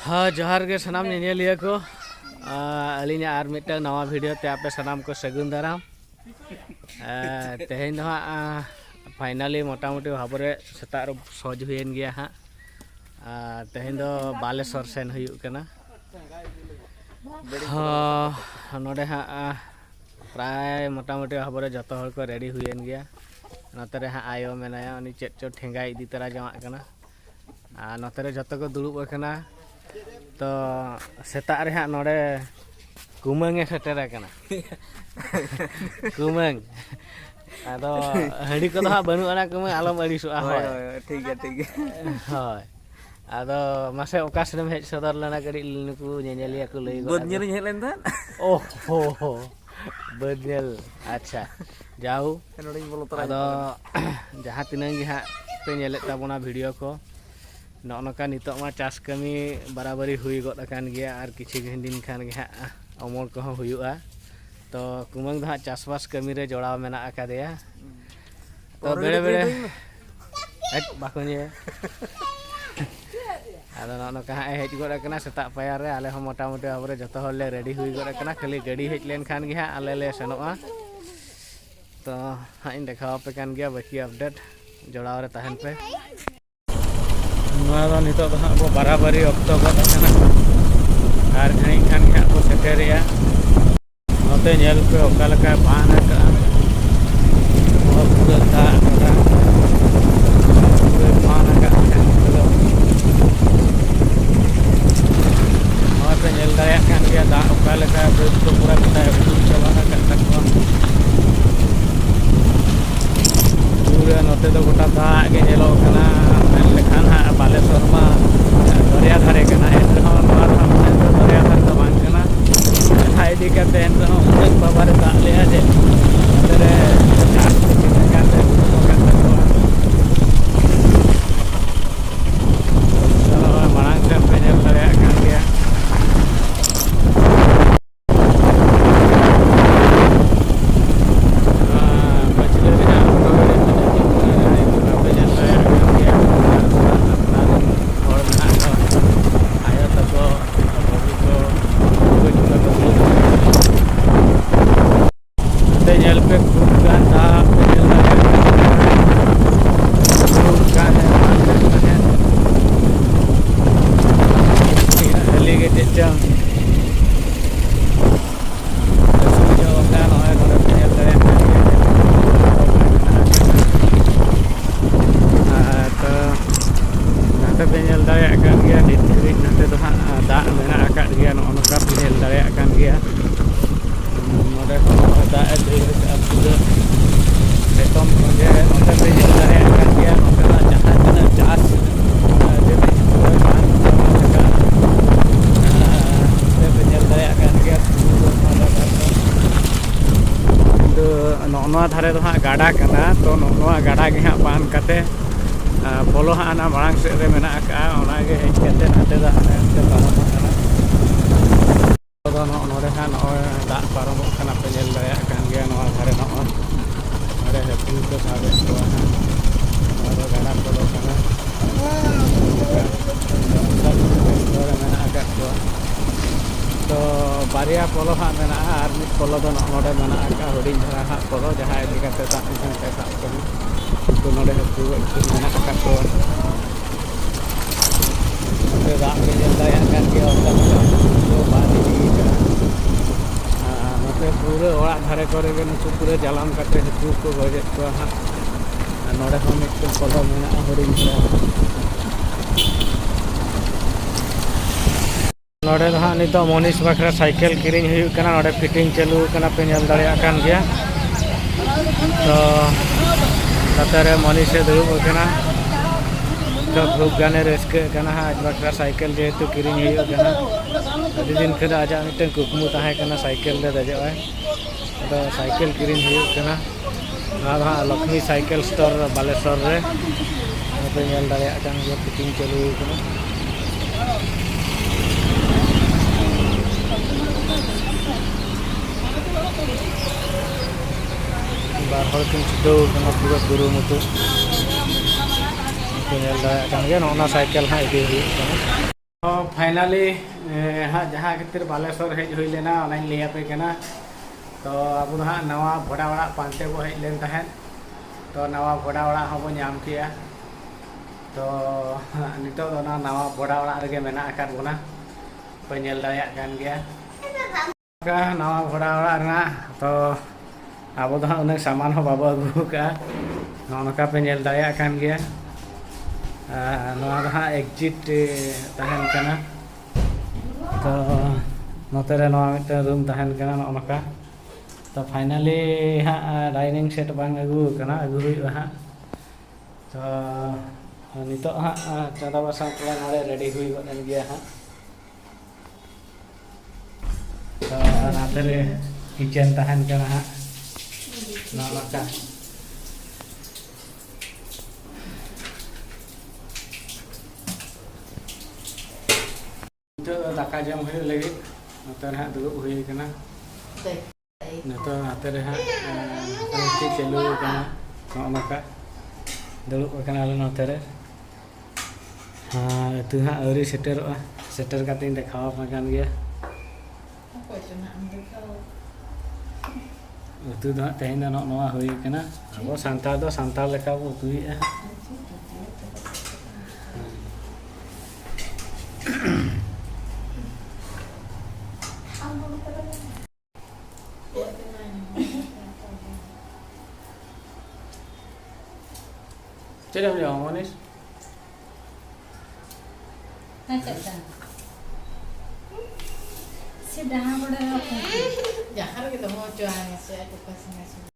हाँ जोहार के सनाम नेलिया को अलीना आर मिटन नवा वीडियो ते आपे सनाम को सगुन दाराम तेहेन फाइनली मोटामुटी भाबरे सेता सज हुएन गया हाँ तेहेन बालेश्वर सेन हुयुग कना नोडे हाँ प्राय मोटामुटी भाबरे जतो हर को रेडी हुएन गया नतरे हाँ आयो मेनाया उनी चेद चो ठेंगा इदी तरा जमा कना नतरे जतो को दुड़ुब कना तो सेता रे हाँ नोडे कुमंगे सेटेर कना कुमंग आदो हड़ी को हाँ बनू अना कुमंग आलम अड़ीसुआ होय ठीक है होय आदो मासे ओकास रे हेज सदर लेना कड़ी नुकु नेनेलिया को लई बद नेल हेज लेन था ओहो बद नेल अच्छा जाऊ आदो जहाँ तिनांग गे हाँ पे नेले ताबोना वीडियो को नौका नितो मा चास कमी बराबरी हुई गद अकान गया और किछि दिन खान गे हाँ अमल को हुयुआ तो कुमंग हाँ चासबास कमी रे जोड़ाव मेना अकादेया तो बेड़े बेड़े बाको निये आदो नौका हाँ हेज गद अकना सेता पाया रे आले हम मोटामुटी आबरे जतो हर ले रेडी हुई गद अकना खाली गाड़ी हेज लेन खान गे हाँ आले ले सेनोआ तो हाँ इन देखाव पे कान गया बाकी अपडेट जोड़ाव रे तहन पे नितो हाँ वो बराबरी अक्तो गदना और घड़ी खान गे हाँ को सेटेरिया नोते नेल पे ओका लका बान का पूरा दाग पूरा बान का नोते नेल दाया कान गया दाग ओका लका तो पूरा गोटा उड़ चला का तकवा पूरा नोते तो गोटा दाग के नेलो कना लेखान हाँ बालेश्वर मा दरिया धारे कना दरिया धारे तो बांग कना इदी करते बाबा रे दाग लिया जे तेरे चार मांग से पे नेल दाया कान गया धारे तो हाँ गाड़ा कना तो नोआ गाड़ा के हाँ पान कते पोलो हाँ ना मांग से रे मेना का ओना गे हेज कते नाते दा हाने ते पारम कना तो नोडे हाँ नोय दा पारम कना पे नेल दाया कान गया नोआ धारे नोआ नोडे हेपू को साबे तो हाँ और गाड़ा पोलो कना मेना का तो बारिया पोलो हाँ मेना और मिट पोलो दो नोडे मेना का हुडिंग धरा हाँ पोलो जहाँ इदी करते ता इसन ते सा कना तो नोडे हेपू को मेना का तो ते दा के जल्दा कान के ओका तो बादी का नोते पूरे ओड़ा धारे करे के नुकु पूरे जालाम करते हेपू को गजे तो हाँ नोडे हम मिट पोलो मेना हुडिंग धरा नोडे हाँ नितो मनीष बखरा साइकिल किरिंग हुयुग कना नोडे फिटिंग चालू कना पे नेल दाड़िया कान गया तो लतारे मनीष से दुड़ुब कना तो खूब गाने रस्के कना हाँ आज बखरा साइकिल जेहेतु किरिंग हुयुग कना अभी दिन खन आजा मिटन कुकमु ताहे कना साइकिल ले दजोय तो साइकिल किरिंग हुयुग कना हाँ लक्ष्मी साइकिल स्टोर बालेश्वर रे पे नेल दाड़िया कान गया फिटिंग चालू कना बार हर किन छुटाव कना पूरा कुरुमुटु ᱧᱮᱞ ᱫᱟᱲᱮᱭᱟᱜ ᱠᱟᱱ ᱜᱮᱭᱟ ᱱᱚᱜᱼᱚ ᱱᱟ ᱥᱟᱭᱠᱮᱞ ᱦᱟᱸᱜ ᱤᱫᱤ ᱦᱩᱭᱩᱜ ᱠᱟᱱᱟ। तो फाइनली हाँ जहाँ खातिर बालेश्वर हेज हुई लेना ऑनलाइन लिया पे केना तो अब हाँ नवा भोड़ा वाला पांते को हेज लेन तहन तो नवा भोड़ा वाला हम बो नाम किया तो नितो तो ना नवा भोड़ा वाला रगे मेना आकार बोना पे नेल दाया कान गया का नवा भोड़ा वाला ना तो अब तो हाँ उन्हें सामान हो बाबा अगू का नौका पे नेल दाया कान गया हाँ एग्जिट तहन कना तो नोते रे नवा मिटन रूम तहन कना नौका तो फाइनली हाँ डाइनिंग सेट बांग अगू कना अगू हुई हाँ तो नितो हाँ चंदा बासा थोड़ा नोड़े रेडी हुई गन गया हाँ तो नाते रे किचन तहन कना हाँ नौका दाका जम हुई लगे नोते रे दुड़ुब हुई कना नितो नाते रे हाँ चलू कना नौका दुड़ुब कना ले नोते रे हाँ तू हाँ अरी सेटर काते देखावा पाकान गया उतु दो तेहन दो नवा हुई कना अब सांताल दो सांताल लेका बो उतुईआ चलो हम जाओ Manish Sudah, aku udah. Ya, harus kita mau jualnya sih, aku kasih ngasih.